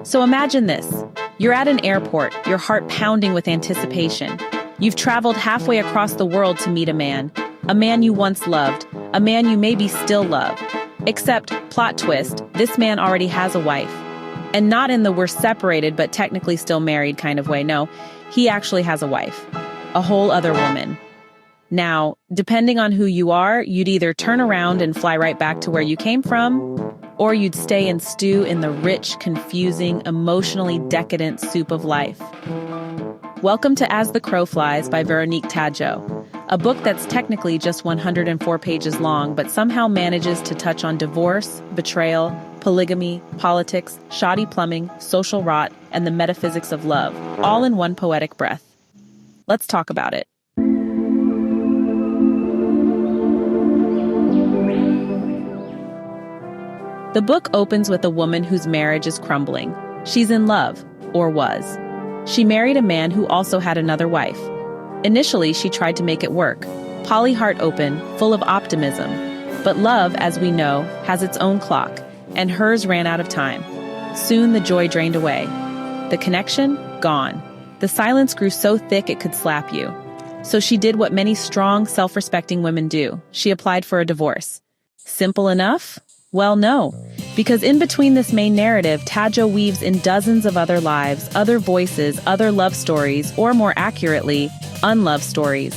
So imagine this. You're at an airport, your heart pounding with anticipation. You've traveled halfway across the world to meet a man you once loved, a man you maybe still love. Except, plot twist, this man already has a wife. And not in the we're separated but technically still married kind of way, no, he actually has a wife. A whole other woman. Now, depending on who you are, you'd either turn around and fly right back to where you came from, or you'd stay and stew in the rich, confusing, emotionally decadent soup of life. Welcome to As the Crow Flies by Veronique Tadjo, a book that's technically just 104 pages long but somehow manages to touch on divorce, betrayal, polygamy, politics, shoddy plumbing, social rot, and the metaphysics of love, all in one poetic breath. Let's talk about it. The book opens with a woman whose marriage is crumbling. She's in love, or was. She married a man who also had another wife. Initially, she tried to make it work, poly heart open, full of optimism. But love, as we know, has its own clock, and hers ran out of time. Soon the joy drained away. The connection? Gone. The silence grew so thick it could slap you. So she did what many strong, self-respecting women do. She applied for a divorce. Simple enough? Well, no. Because in between this main narrative, Tadjo weaves in dozens of other lives, other voices, other love stories, or more accurately, unloved stories.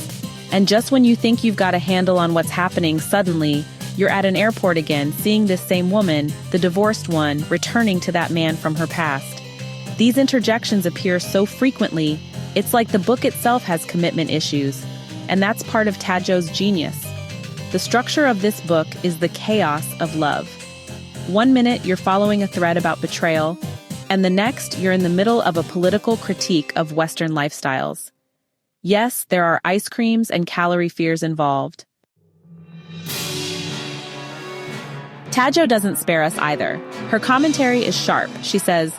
And just when you think you've got a handle on what's happening, suddenly, you're at an airport again, seeing this same woman, the divorced one, returning to that man from her past. These interjections appear so frequently, it's like the book itself has commitment issues. And that's part of Tadjo's genius. The structure of this book is the chaos of love. 1 minute, you're following a thread about betrayal, and the next, you're in the middle of a political critique of Western lifestyles. Yes, there are ice creams and calorie fears involved. Tadjo doesn't spare us either. Her commentary is sharp. She says,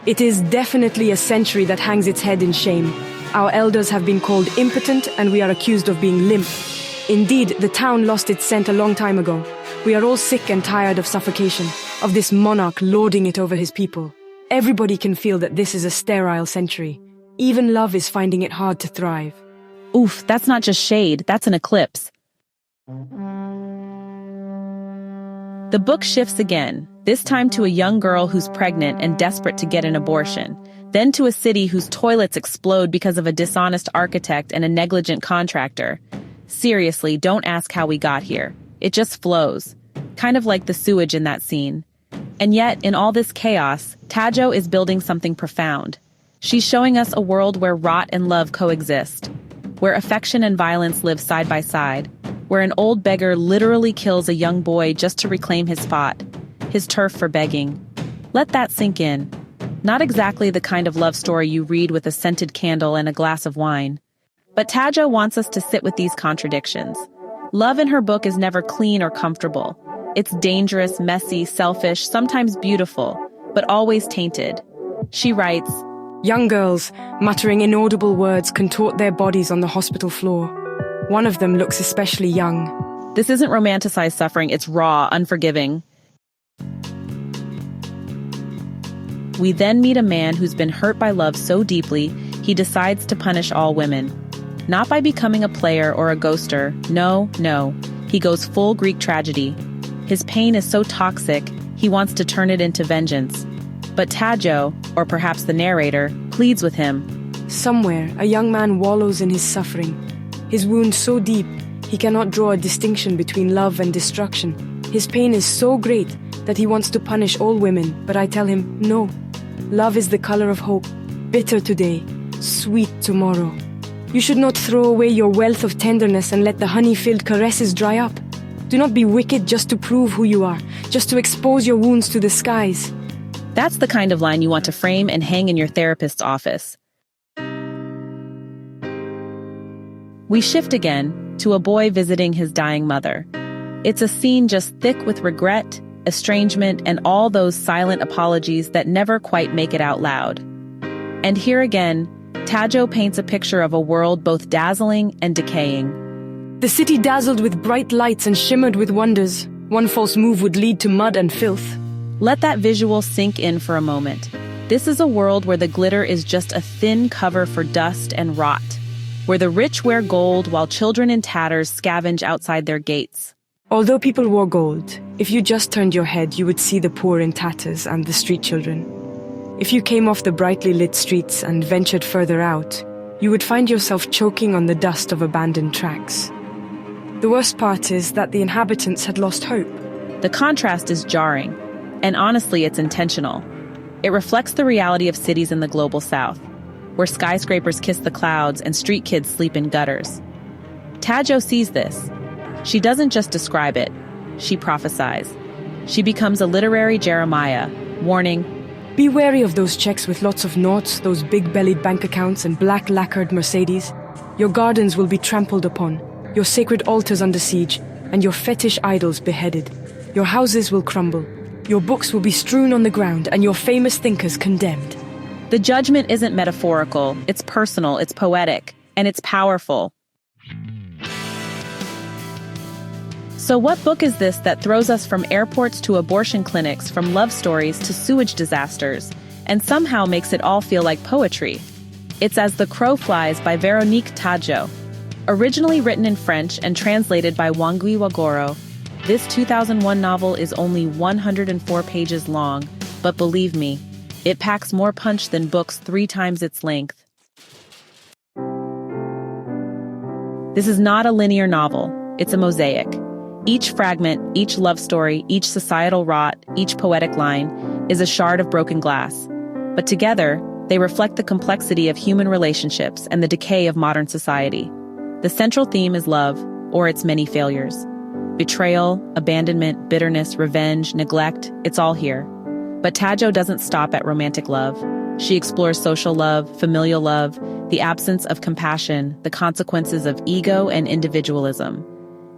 "It is definitely a century that hangs its head in shame. Our elders have been called impotent, and we are accused of being limp. Indeed, the town lost its scent a long time ago. We are all sick and tired of suffocation, of this monarch lording it over his people. Everybody can feel that this is a sterile century. Even love is finding it hard to thrive." Oof, that's not just shade, that's an eclipse. The book shifts again, this time to a young girl who's pregnant and desperate to get an abortion, then to a city whose toilets explode because of a dishonest architect and a negligent contractor. Seriously, don't ask how we got here. It just flows, kind of like the sewage in that scene. And yet, in all this chaos, Tadjo is building something profound. She's showing us a world where rot and love coexist, where affection and violence live side by side, where an old beggar literally kills a young boy just to reclaim his spot, his turf for begging. Let that sink in. Not exactly the kind of love story you read with a scented candle and a glass of wine. But Tadjo wants us to sit with these contradictions. Love in her book is never clean or comfortable. It's dangerous, messy, selfish, sometimes beautiful, but always tainted. She writes, "Young girls, muttering inaudible words, contort their bodies on the hospital floor. One of them looks especially young." This isn't romanticized suffering, it's raw, unforgiving. We then meet a man who's been hurt by love so deeply, he decides to punish all women. Not by becoming a player or a ghoster, no. He goes full Greek tragedy. His pain is so toxic, he wants to turn it into vengeance. But Tadjo, or perhaps the narrator, pleads with him. "Somewhere, a young man wallows in his suffering. His wound so deep, he cannot draw a distinction between love and destruction. His pain is so great that he wants to punish all women, but I tell him, no. Love is the color of hope, bitter today, sweet tomorrow. You should not throw away your wealth of tenderness and let the honey-filled caresses dry up. Do not be wicked just to prove who you are, just to expose your wounds to the skies." That's the kind of line you want to frame and hang in your therapist's office. We shift again to a boy visiting his dying mother. It's a scene just thick with regret, estrangement, and all those silent apologies that never quite make it out loud. And here again, Tadjo paints a picture of a world both dazzling and decaying. "The city dazzled with bright lights and shimmered with wonders. One false move would lead to mud and filth." Let that visual sink in for a moment. This is a world where the glitter is just a thin cover for dust and rot, where the rich wear gold while children in tatters scavenge outside their gates. Although people wore gold, if you just turned your head, you would see the poor in tatters and the street children. If you came off the brightly lit streets and ventured further out, you would find yourself choking on the dust of abandoned tracks. The worst part is that the inhabitants had lost hope. The contrast is jarring, and honestly, it's intentional. It reflects the reality of cities in the global south, where skyscrapers kiss the clouds and street kids sleep in gutters. Tadjo sees this. She doesn't just describe it, she prophesies. She becomes a literary Jeremiah, warning, "Be wary of those checks with lots of noughts, those big-bellied bank accounts and black lacquered Mercedes. Your gardens will be trampled upon, your sacred altars under siege, and your fetish idols beheaded. Your houses will crumble. Your books will be strewn on the ground and your famous thinkers condemned." The judgment isn't metaphorical, it's personal, it's poetic, and it's powerful. So what book is this that throws us from airports to abortion clinics, from love stories to sewage disasters, and somehow makes it all feel like poetry? It's As the Crow Flies by Veronique Tadjo. Originally written in French and translated by Wangui Wagoro, this 2001 novel is only 104 pages long, but believe me, it packs more punch than books 3 times its length. This is not a linear novel, it's a mosaic. Each fragment, each love story, each societal rot, each poetic line is a shard of broken glass. But together, they reflect the complexity of human relationships and the decay of modern society. The central theme is love, or its many failures. Betrayal, abandonment, bitterness, revenge, neglect, it's all here. But Tadjo doesn't stop at romantic love. She explores social love, familial love, the absence of compassion, the consequences of ego and individualism.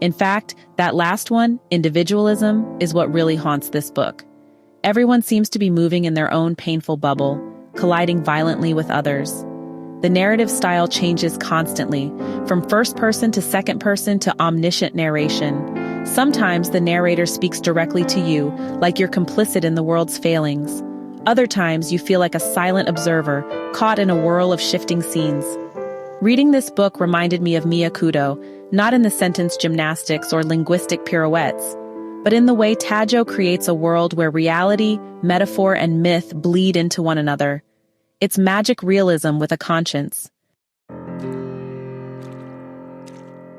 In fact, that last one, individualism, is what really haunts this book. Everyone seems to be moving in their own painful bubble, colliding violently with others. The narrative style changes constantly, from first person to second person to omniscient narration. Sometimes the narrator speaks directly to you, like you're complicit in the world's failings. Other times you feel like a silent observer, caught in a whirl of shifting scenes. Reading this book reminded me of Mia Kudo, not in the sentence gymnastics or linguistic pirouettes, but in the way Tadjo creates a world where reality, metaphor, and myth bleed into one another. It's magic realism with a conscience.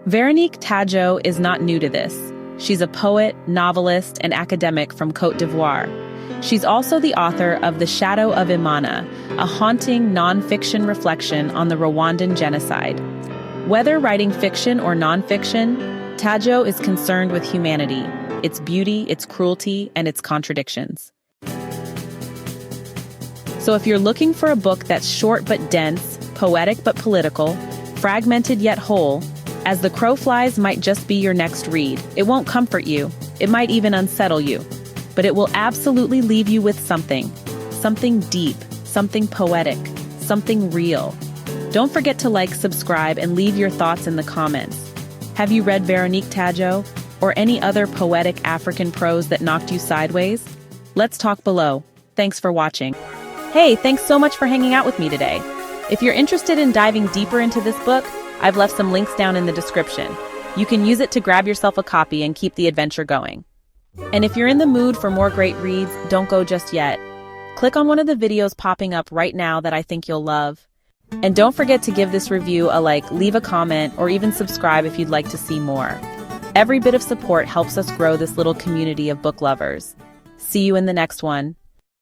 Veronique Tadjo is not new to this. She's a poet, novelist, and academic from Côte d'Ivoire. She's also the author of The Shadow of Imana, a haunting non-fiction reflection on the Rwandan genocide. Whether writing fiction or non-fiction, Tadjo is concerned with humanity, its beauty, its cruelty, and its contradictions. So if you're looking for a book that's short but dense, poetic but political, fragmented yet whole, As the Crow Flies might just be your next read. It won't comfort you. It might even unsettle you. But it will absolutely leave you with something. Something deep, something poetic, something real. Don't forget to like, subscribe, and leave your thoughts in the comments. Have you read Veronique Tadjo or any other poetic African prose that knocked you sideways? Let's talk below. Thanks for watching. Hey, thanks so much for hanging out with me today. If you're interested in diving deeper into this book, I've left some links down in the description. You can use it to grab yourself a copy and keep the adventure going. And if you're in the mood for more great reads, don't go just yet. Click on one of the videos popping up right now that I think you'll love. And don't forget to give this review a like, leave a comment, or even subscribe if you'd like to see more. Every bit of support helps us grow this little community of book lovers. See you in the next one.